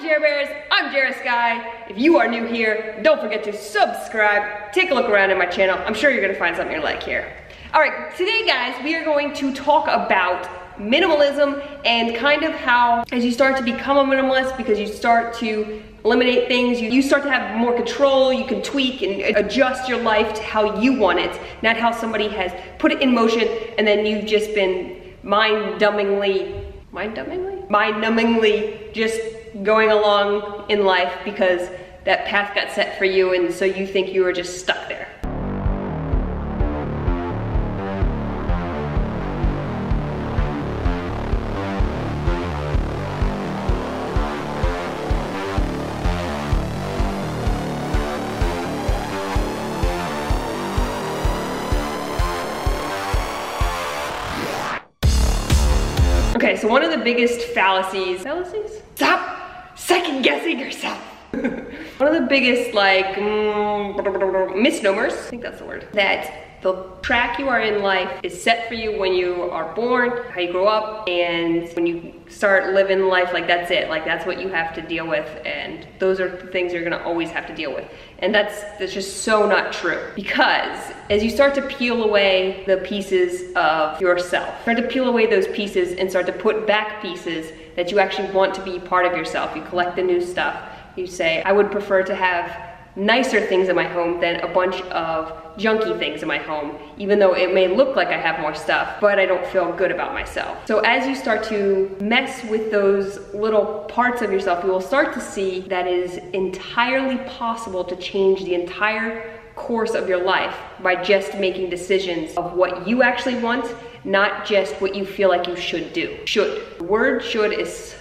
Jera Bears, I'm Jera Sky. If you are new here, don't forget to subscribe. Take a look around in my channel. I'm sure you're gonna find something you like here. All right, today guys, we are going to talk about minimalism and kind of how, as you start to become a minimalist, because you start to eliminate things, you start to have more control, you can tweak and adjust your life to how you want it, not how somebody has put it in motion and then you've just been mind-numbingly just going along in life because that path got set for you and so you think you were just stuck there. Okay, so one of the biggest fallacies? Stop second guessing yourself. One of the biggest misnomers, I think that's the word, that the track you are in life is set for you when you are born, how you grow up, and when you start living life, like that's it. Like that's what you have to deal with, and those are the things you're gonna always have to deal with. And that's just so not true. Because as you start to peel away the pieces of yourself, start to peel away those pieces and start to put back pieces that you actually want to be part of yourself. You collect the new stuff. You say, I would prefer to have nicer things in my home than a bunch of junky things in my home, even though it may look like I have more stuff, but I don't feel good about myself. So as you start to mess with those little parts of yourself, you will start to see that it is entirely possible to change the entire course of your life by just making decisions of what you actually want, not just what you feel like you should do. Should. The word should is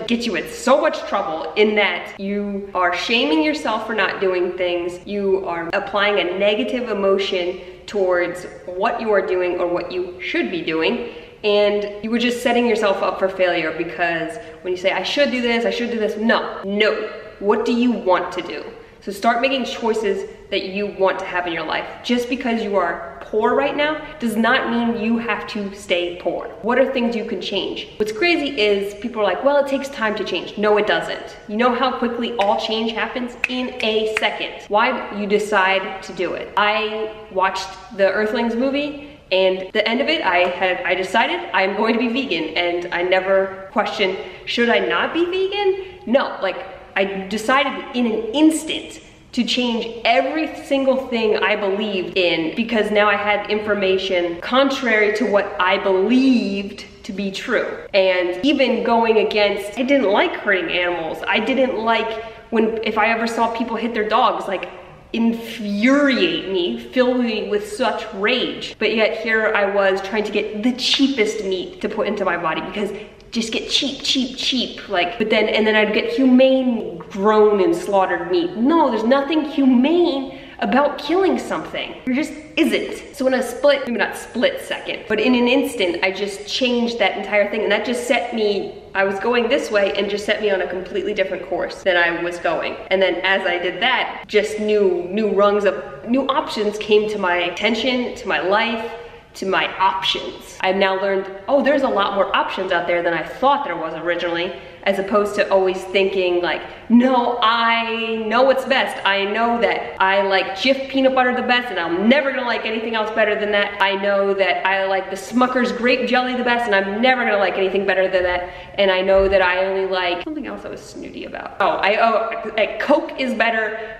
gets you in so much trouble in that you are shaming yourself for not doing things. You are applying a negative emotion towards what you are doing or what you should be doing. And you were just setting yourself up for failure because when you say, I should do this, no. What do you want to do? So start making choices that you want to have in your life. Just because you are poor right now does not mean you have to stay poor. What are things you can change? What's crazy is people are like, well, it takes time to change. No, it doesn't. You know how quickly all change happens? In a second. Why? You decide to do it. I watched the Earthlings movie, and the end of it, I decided I'm going to be vegan, and I never questioned, should I not be vegan? No, I decided in an instant to change every single thing I believed in because now I had information contrary to what I believed to be true. And even going against, I didn't like hurting animals. I didn't like if I ever saw people hit their dogs, infuriate me, fill me with such rage. But yet here I was trying to get the cheapest meat to put into my body because just get cheap, and then I'd get humane grown and slaughtered meat. No, there's nothing humane about killing something. There just isn't. So in a split, maybe not split second, but in an instant, I just changed that entire thing, and that just set me, I was going this way and just set me on a completely different course than I was going. And then as I did that, just new rungs of, new options came to my attention, to my life, to my options. I've now learned, oh, there's a lot more options out there than I thought there was originally, as opposed to always thinking no, I know what's best. I know that I like Jif peanut butter the best and I'm never gonna like anything else better than that. I know that I like the Smucker's grape jelly the best and I'm never gonna like anything better than that. And I know that I only like something else I was snooty about. Coke is better.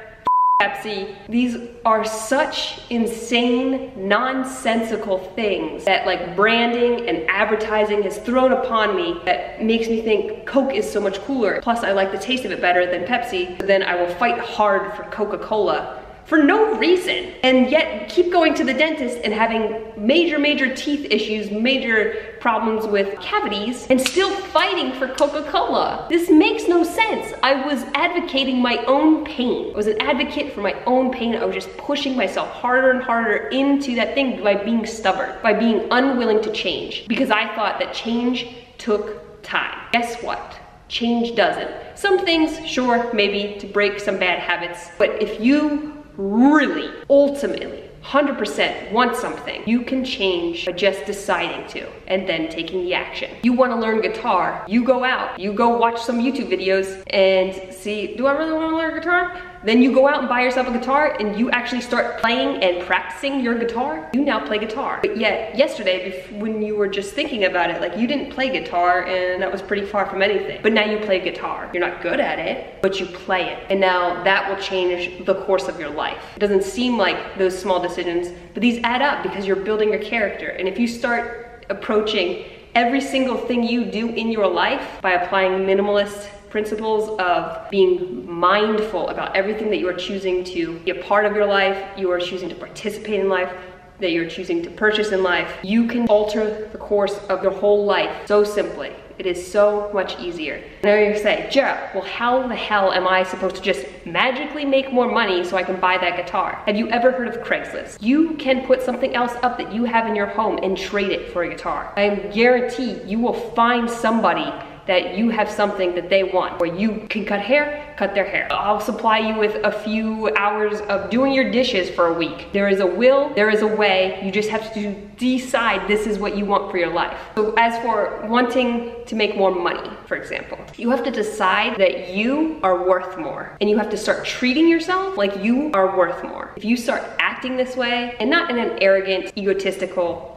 Pepsi. These are such insane, nonsensical things that branding and advertising has thrown upon me that makes me think Coke is so much cooler. Plus I like the taste of it better than Pepsi. Then I will fight hard for Coca-Cola for no reason, and yet keep going to the dentist and having major teeth issues, major problems with cavities, and still fighting for Coca-Cola. This makes no sense. I was advocating my own pain. I was an advocate for my own pain. I was just pushing myself harder and harder into that thing by being stubborn, by being unwilling to change, because I thought that change took time. Guess what? Change doesn't. Some things, sure, maybe to break some bad habits, but if you really, ultimately, 100% want something, you can change by just deciding to and then taking the action. You want to learn guitar, you go out, you go watch some YouTube videos and see, do I really want to learn guitar? Then you go out and buy yourself a guitar and you actually start playing and practicing your guitar. You now play guitar. But yet, yesterday, when you were just thinking about it, like you didn't play guitar and that was pretty far from anything. But now you play guitar. You're not good at it, but you play it. And now that will change the course of your life. It doesn't seem like those small decisions, but these add up because you're building your character. And if you start approaching every single thing you do in your life by applying minimalist principles of being mindful about everything that you are choosing to be a part of your life, you are choosing to participate in life, that you're choosing to purchase in life, you can alter the course of your whole life so simply. It is so much easier. And now you're gonna say, Jera, well, how the hell am I supposed to just magically make more money so I can buy that guitar? Have you ever heard of Craigslist? You can put something else up that you have in your home and trade it for a guitar. I guarantee you will find somebody that you have something that they want, where you can cut hair, cut their hair. I'll supply you with a few hours of doing your dishes for a week. There is a will, there is a way, you just have to decide this is what you want for your life. So as for wanting to make more money, for example, you have to decide that you are worth more, and you have to start treating yourself like you are worth more. If you start acting this way, and not in an arrogant, egotistical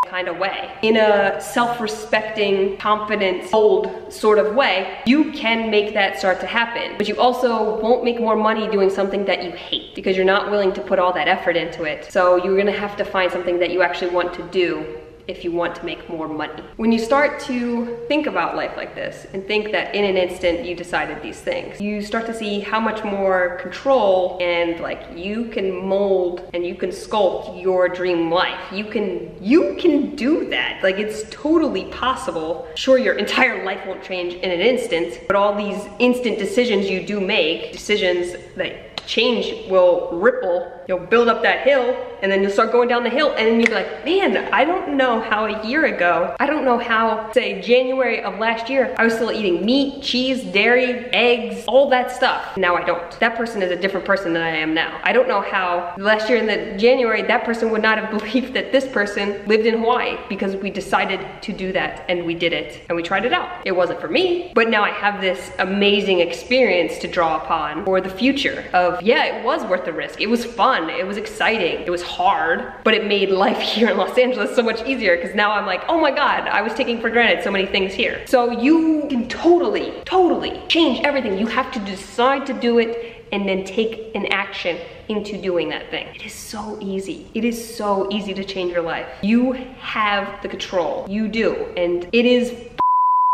kind of way, in a self-respecting, confident, bold sort of way, you can make that start to happen. But you also won't make more money doing something that you hate because you're not willing to put all that effort into it. So you're gonna have to find something that you actually want to do if you want to make more money. When you start to think about life like this and think that in an instant you decided these things, you start to see how much more control and like you can mold and you can sculpt your dream life. You can do that. Like it's totally possible. Sure, your entire life won't change in an instant, but all these instant decisions you do make, decisions that change will ripple. You'll build up that hill and then you'll start going down the hill and then you'll be like, man, I don't know how a year ago, I don't know how, say January of last year, I was still eating meat, cheese, dairy, eggs, all that stuff. Now I don't. That person is a different person than I am now. I don't know how last year in the January, that person would not have believed that this person lived in Hawaii because we decided to do that and we did it and we tried it out. It wasn't for me, but now I have this amazing experience to draw upon for the future of, yeah, it was worth the risk. It was fun. It was exciting. It was hard, but it made life here in Los Angeles so much easier because now I'm like, oh my God, I was taking for granted so many things here. So you can totally change everything. You have to decide to do it and then take an action into doing that thing. It is so easy. It is so easy to change your life. You have the control. You do. And it is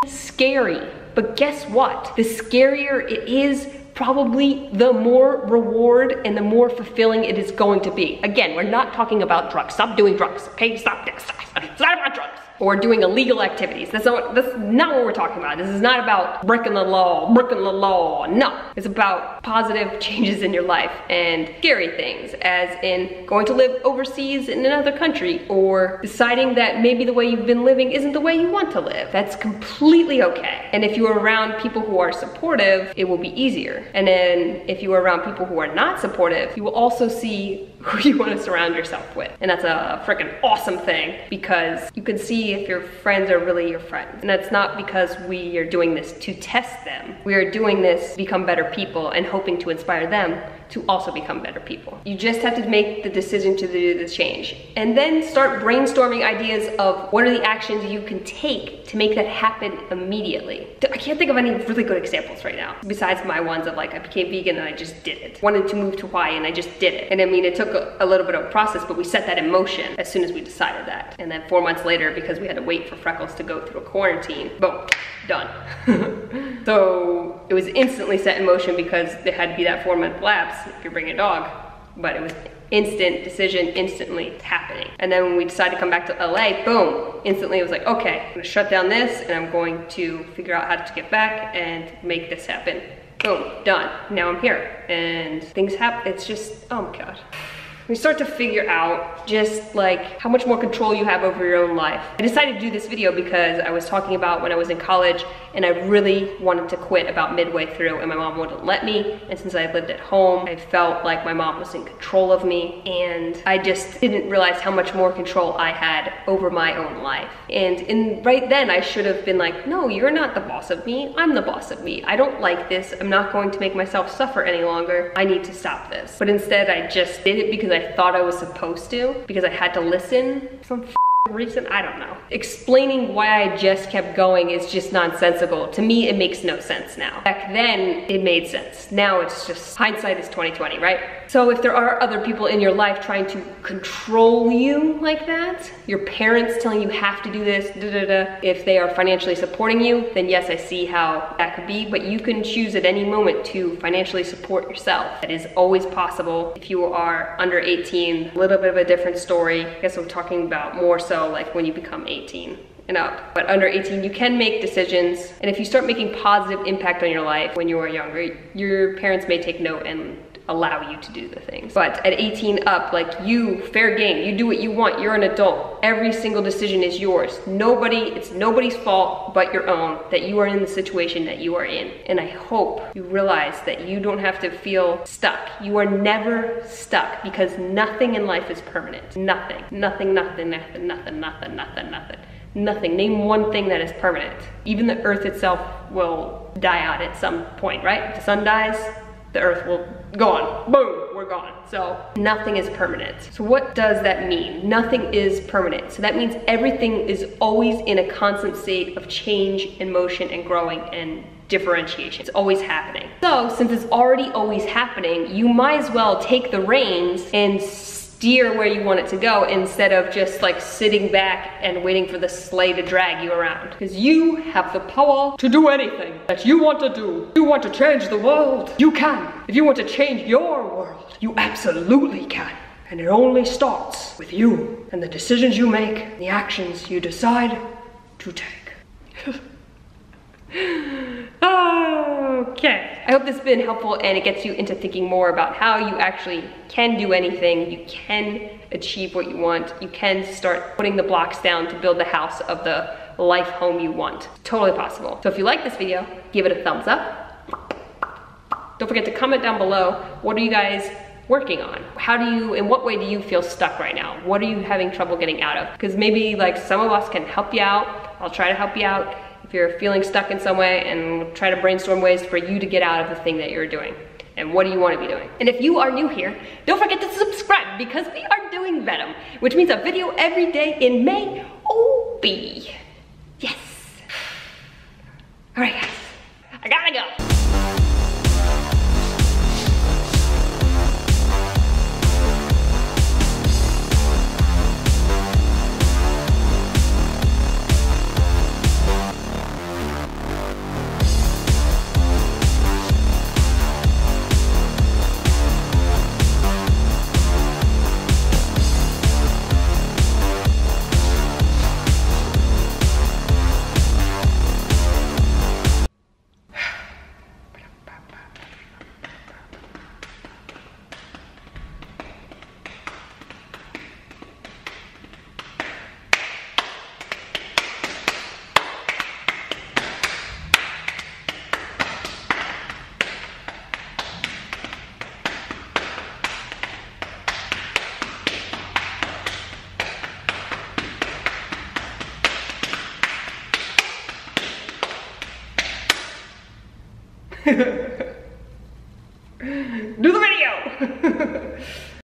scary. But guess what? The scarier it is, probably the more reward and the more fulfilling it is going to be. Again, we're not talking about drugs. Stop doing drugs, okay? Stop that stuff. It's not about drugs. Or doing illegal activities. That's not what we're talking about. This is not about breaking the law. No, it's about positive changes in your life and scary things, as in going to live overseas in another country or deciding that maybe the way you've been living isn't the way you want to live. That's completely okay. And if you are around people who are supportive, it will be easier. And then if you are around people who are not supportive, you will also see who you want to surround yourself with. And that's a freaking awesome thing because you can see if your friends are really your friends. And that's not because we are doing this to test them. We are doing this to become better people and hoping to inspire them to also become better people. You just have to make the decision to do the change and then start brainstorming ideas of what are the actions you can take to make that happen immediately. I can't think of any really good examples right now besides my ones of like I became vegan and I just did it. Wanted to move to Hawaii and I just did it. And I mean, it took a little bit of a process, but we set that in motion as soon as we decided that. And then 4 months later, because we had to wait for Freckles to go through a quarantine, boom, done. So it was instantly set in motion because there had to be that 4-month lapse if you're bringing a dog, but it was instant decision, instantly happening. And then when we decided to come back to LA, boom, instantly it was like, okay, I'm gonna shut down this and I'm going to figure out how to get back and make this happen. Boom, done. Now I'm here and things happen. It's just, oh my God. you start to figure out just like how much more control you have over your own life. I decided to do this video because I was talking about when I was in college and I really wanted to quit about midway through and my mom wouldn't let me. And since I lived at home, I felt like my mom was in control of me and I just didn't realize how much more control I had over my own life. And right then I should have been like, no, you're not the boss of me. I'm the boss of me. I don't like this. I'm not going to make myself suffer any longer. I need to stop this. But instead I just did it because I thought I was supposed to, because I had to listen for some reason, I don't know. Explaining why I just kept going is just nonsensical. To me, it makes no sense now. Back then, it made sense. Now it's just, hindsight is 20/20, right? So if there are other people in your life trying to control you like that, your parents telling you have to do this, if they are financially supporting you, then yes, I see how that could be, but you can choose at any moment to financially support yourself. That is always possible. If you are under 18, a little bit of a different story. I guess I'm talking about more so like when you become 18 and up. But under 18, you can make decisions. And if you start making positive impact on your life when you are younger, your parents may take note and allow you to do the things. But at 18 up, like you, fair game, you do what you want, you're an adult. Every single decision is yours. It's nobody's fault but your own that you are in the situation that you are in. And I hope you realize that you don't have to feel stuck. You are never stuck because nothing in life is permanent. Nothing. Nothing. Name one thing that is permanent. Even the earth itself will die out at some point, right? If the sun dies, the earth will go on. Boom, we're gone. So nothing is permanent. So what does that mean? Nothing is permanent. So that means everything is always in a constant state of change and motion and growing and differentiation. It's always happening. So since it's already always happening, you might as well take the reins and steer where you want it to go instead of just like sitting back and waiting for the sleigh to drag you around. Because you have the power to do anything that you want to do. You want to change the world, you can. If you want to change your world, you absolutely can. And it only starts with you and the decisions you make, and the actions you decide to take. Okay. I hope this has been helpful and it gets you into thinking more about how you actually can do anything. You can achieve what you want. You can start putting the blocks down to build the house of the life home you want. Totally possible. So if you like this video, give it a thumbs up. Don't forget to comment down below, what are you guys working on? In what way do you feel stuck right now? What are you having trouble getting out of? Because maybe like some of us can help you out. I'll try to help you out if you're feeling stuck in some way, and we'll try to brainstorm ways for you to get out of the thing that you're doing. And what do you want to be doing? And if you are new here, don't forget to subscribe because we are doing Venom, which means a video every day in May. OB. Yes. All right, guys, I gotta go. Do the video!